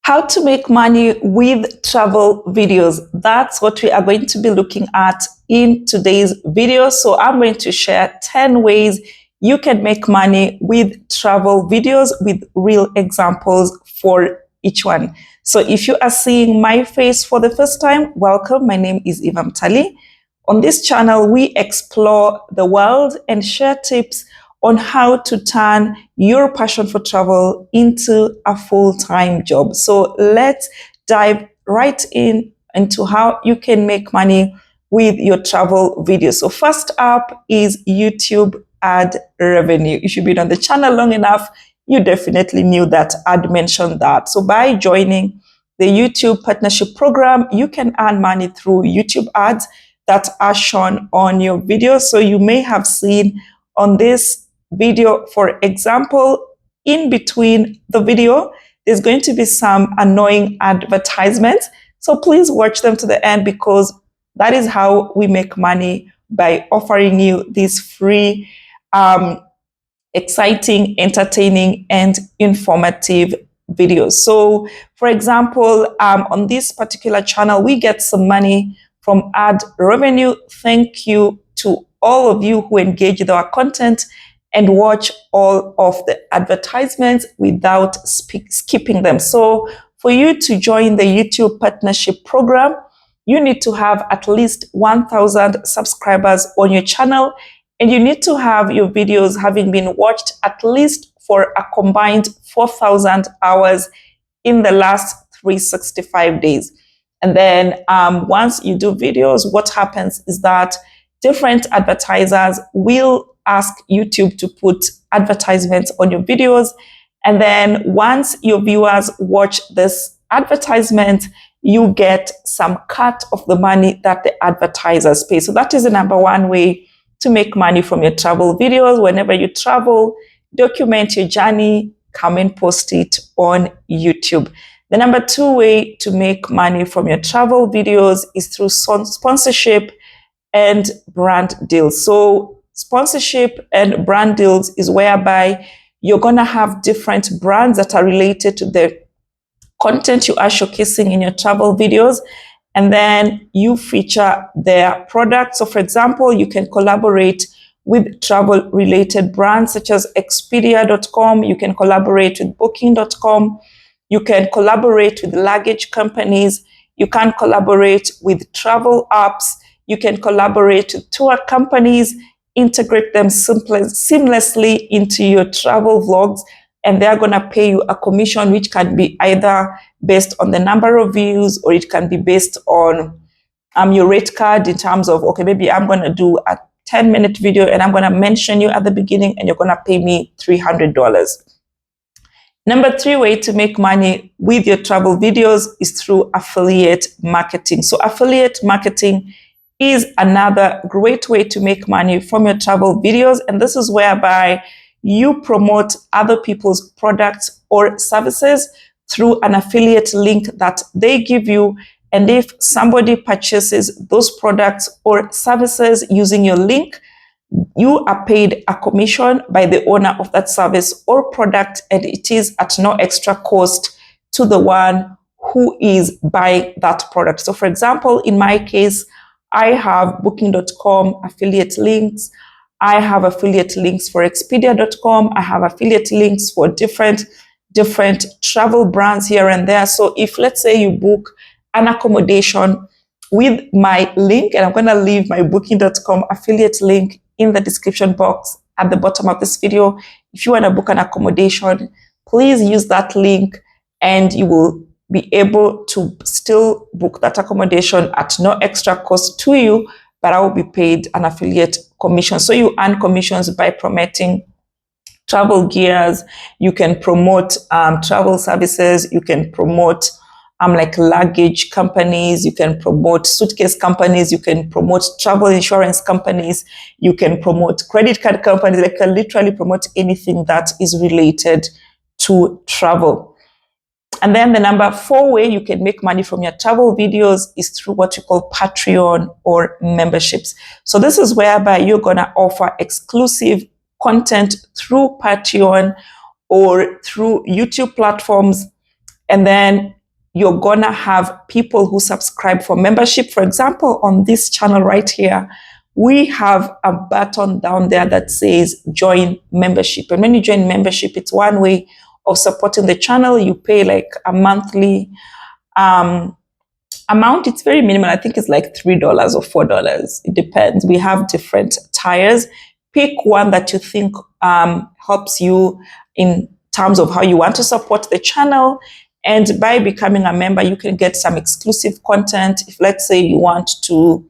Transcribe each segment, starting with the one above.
How to make money with travel videos. That's what we are going to be looking at in today's video. So I'm going to share 10 ways you can make money with travel videos with real examples for each one. So if you are seeing my face for the first time, welcome. My name is Ivam Tali. On this channel, we explore the world and share tips on how to turn your passion for travel into a full-time job. So let's dive right into how you can make money with your travel videos. So first up is YouTube ad revenue. If you've been on the channel long enough, you definitely knew that I'd mentioned that. So by joining the YouTube partnership program, you can earn money through YouTube ads that are shown on your video. So you may have seen on this video, for example, in between the video, there's going to be some annoying advertisements. So please watch them to the end, because that is how we make money, by offering you these free, exciting, entertaining, and informative videos. So for example, on this particular channel, we get some money from ad revenue. Thank you to all of you who engage with our content and watch all of the advertisements without skipping them. So for you to join the YouTube partnership program, you need to have at least 1,000 subscribers on your channel, and you need to have your videos having been watched at least for a combined 4,000 hours in the last 365 days. And then once you do videos, what happens is that different advertisers will ask YouTube to put advertisements on your videos. And then once your viewers watch this advertisement, you get some cut of the money that the advertisers pay. So that is the number one way to make money from your travel videos. Whenever you travel, document your journey, come and post it on YouTube. The number two way to make money from your travel videos is through sponsorship and brand deals. So sponsorship and brand deals is whereby you're going to have different brands that are related to the content you are showcasing in your travel videos, and then you feature their products. So for example, you can collaborate with travel related brands such as Expedia.com. You can collaborate with Booking.com. You can collaborate with luggage companies. You can collaborate with travel apps. You can collaborate with tour companies, integrate them seamlessly into your travel vlogs, and they're going to pay you a commission, which can be either based on the number of views, or it can be based on your rate card, in terms of, okay, maybe I'm going to do a 10-minute video and I'm going to mention you at the beginning and you're going to pay me $300. Number three way to make money with your travel videos is through affiliate marketing. So affiliate marketing is another great way to make money from your travel videos. And this is whereby you promote other people's products or services through an affiliate link that they give you. And if somebody purchases those products or services using your link, you are paid a commission by the owner of that service or product, and it is at no extra cost to the one who is buying that product. So for example, in my case, I have Booking.com affiliate links. I have affiliate links for Expedia.com. I have affiliate links for different travel brands here and there. So if, let's say, you book an accommodation with my link, and I'm going to leave my Booking.com affiliate link in the description box at the bottom of this video. If you want to book an accommodation, please use that link and you will be able to still book that accommodation at no extra cost to you, but I will be paid an affiliate commission. So you earn commissions by promoting travel gears. You can promote travel services. You can promote like luggage companies. You can promote suitcase companies. You can promote travel insurance companies. You can promote credit card companies. They can literally promote anything that is related to travel. And then the number four way you can make money from your travel videos is through what you call Patreon or memberships. So this is whereby you're going to offer exclusive content through Patreon or through YouTube platforms. And then you're gonna have people who subscribe for membership. For example, on this channel right here, we have a button down there that says join membership. And when you join membership, it's one way of supporting the channel. You pay like a monthly amount. It's very minimal. I think it's like $3 or $4. It depends. We have different tiers. Pick one that you think helps you in terms of how you want to support the channel. And by becoming a member, you can get some exclusive content. If, let's say, you want to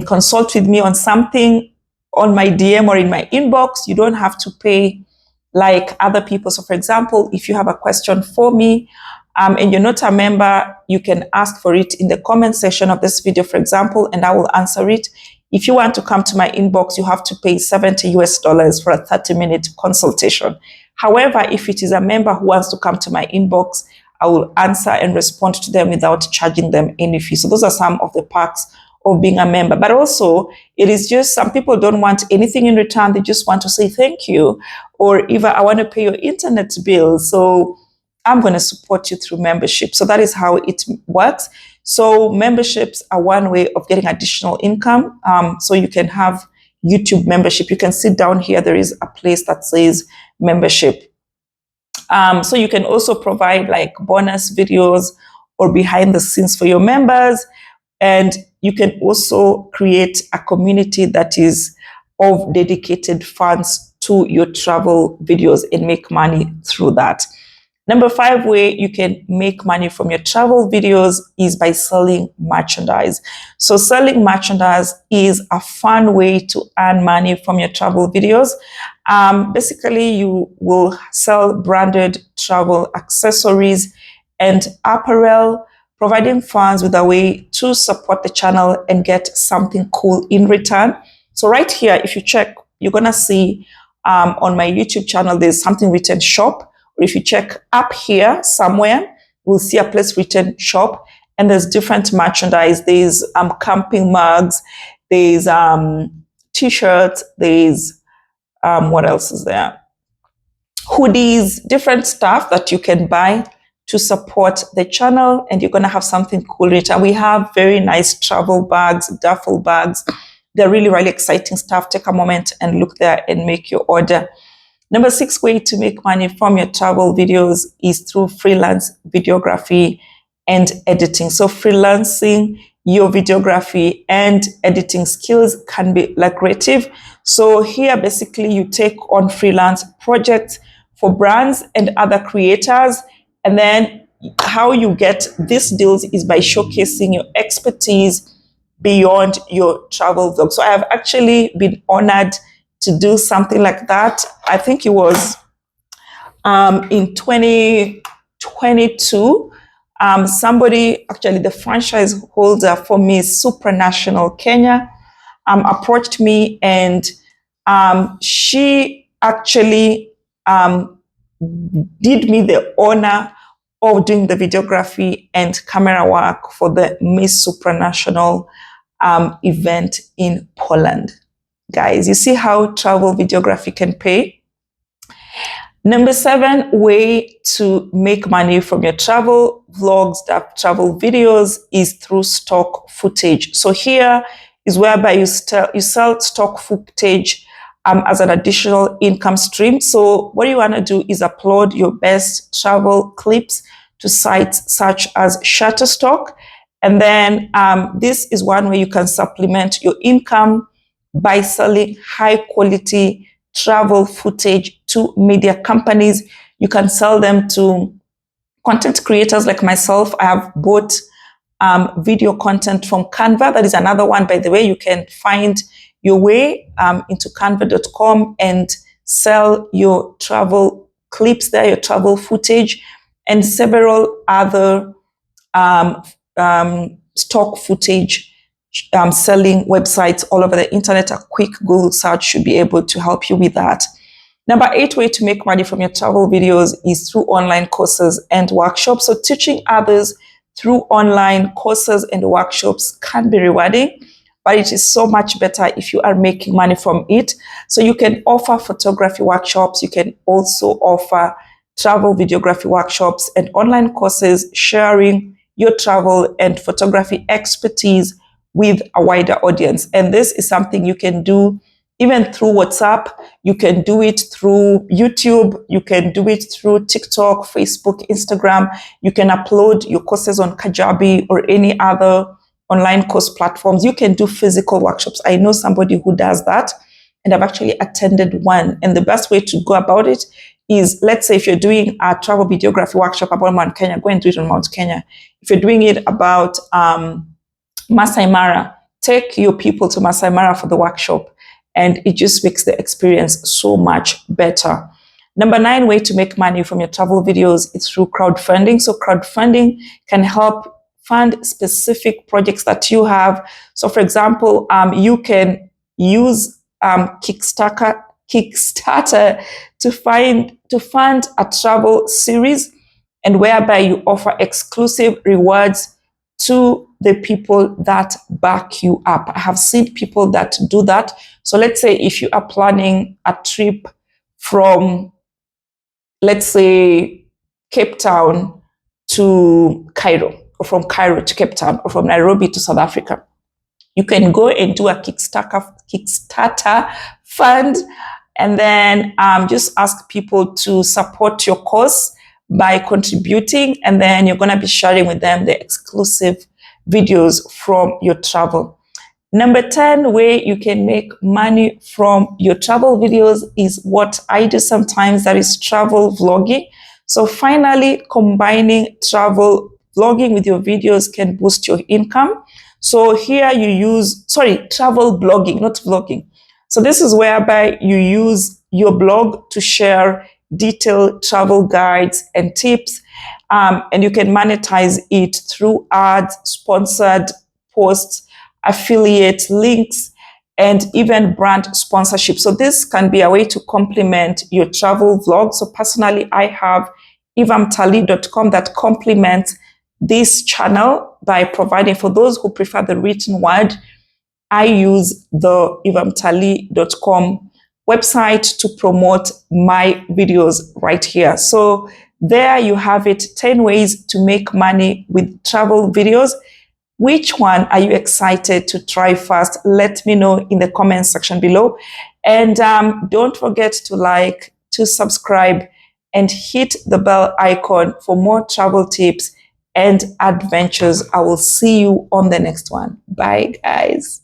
consult with me on something on my DM or in my inbox, you don't have to pay like other people. So, for example, if you have a question for me, and you're not a member, you can ask for it in the comment section of this video, for example, and I will answer it. If you want to come to my inbox, you have to pay $70 for a 30-minute consultation. However, if it is a member who wants to come to my inbox, I will answer and respond to them without charging them any fee. So those are some of the perks of being a member. But also, it is just some people don't want anything in return. They just want to say thank you, or even I want to pay your internet bill. So I'm going to support you through membership. So that is how it works. So memberships are one way of getting additional income. So you can have YouTube membership. You can see down here, there is a place that says membership. So you can also provide like bonus videos or behind the scenes for your members. And you can also create a community that is of dedicated fans to your travel videos and make money through that. Number 5 way you can make money from your travel videos is by selling merchandise. So selling merchandise is a fun way to earn money from your travel videos. Basically, you will sell branded travel accessories and apparel, providing fans with a way to support the channel and get something cool in return. So right here, if you check, you're going to see on my YouTube channel, there's something written shop. If you check up here somewhere, we'll see a place written shop, and there's different merchandise. There's camping mugs, there's t-shirts, there's what else is there? Hoodies, different stuff that you can buy to support the channel, and you're going to have something cool in return. We have very nice travel bags, duffel bags. They're really, really exciting stuff. Take a moment and look there and make your order. Number 6 way to make money from your travel videos is through freelance videography and editing. So freelancing your videography and editing skills can be lucrative. So here, basically, you take on freelance projects for brands and other creators. And then how you get these deals is by showcasing your expertise beyond your travel vlog. So I have actually been honored to do something like that. I think it was in 2022. Somebody, actually the franchise holder for me, Supranational Kenya, approached me, and she actually did me the honor of doing the videography and camera work for the Miss Supranational event in Poland. Guys, you see how travel videography can pay? Number 7 way to make money from your travel vlogs, travel videos, is through stock footage. So here is whereby you sell stock footage as an additional income stream. So what you want to do is upload your best travel clips to sites such as Shutterstock. And then this is one way you can supplement your income by selling high quality travel footage to media companies. You can sell them to content creators like myself. I have bought video content from Canva. That is another one, by the way. You can find your way into canva.com and sell your travel clips there, your travel footage, and several other stock footage selling websites all over the internet. A quick Google search should be able to help you with that. Number 8 way to make money from your travel videos is through online courses and workshops. So teaching others through online courses and workshops can be rewarding, but it is so much better if you are making money from it. So you can offer photography workshops. You can also offer travel videography workshops and online courses, sharing your travel and photography expertise with a wider audience. And this is something you can do even through WhatsApp. You can do it through YouTube. You can do it through TikTok, Facebook, Instagram. You can upload your courses on Kajabi or any other online course platforms. You can do physical workshops. I know somebody who does that, and I've actually attended one. And the best way to go about it is, let's say if you're doing a travel videography workshop about Mount Kenya, go and do it on Mount Kenya. If you're doing it about Masai Mara, take your people to Masai Mara for the workshop, and it just makes the experience so much better. Number 9 way to make money from your travel videos is through crowdfunding. So crowdfunding can help fund specific projects that you have. So for example, you can use Kickstarter to fund a travel series, and whereby you offer exclusive rewards to the people that back you up. I have seen people that do that. So let's say if you are planning a trip from, let's say, Cape Town to Cairo, or from Cairo to Cape Town, or from Nairobi to South Africa, you can go and do a Kickstarter fund, and then just ask people to support your course by contributing, and then you're going to be sharing with them the exclusive videos from your travel. Number 10 way you can make money from your travel videos is what I do sometimes, that is travel vlogging. So finally, combining travel vlogging with your videos can boost your income. So here you use, travel blogging, not vlogging. So this is whereby you use your blog to share detailed travel guides and tips, and you can monetize it through ads, sponsored posts, affiliate links, and even brand sponsorship. So this can be a way to complement your travel vlog. So personally, I have ivamtali.com that complements this channel by providing, for those who prefer the written word, I use the ivamtali.com website to promote my videos right here. So there you have it, 10 ways to make money with travel videos. Which one are you excited to try first? Let me know in the comment section below. And don't forget to like, to subscribe, and hit the bell icon for more travel tips and adventures. I will see you on the next one. Bye, guys.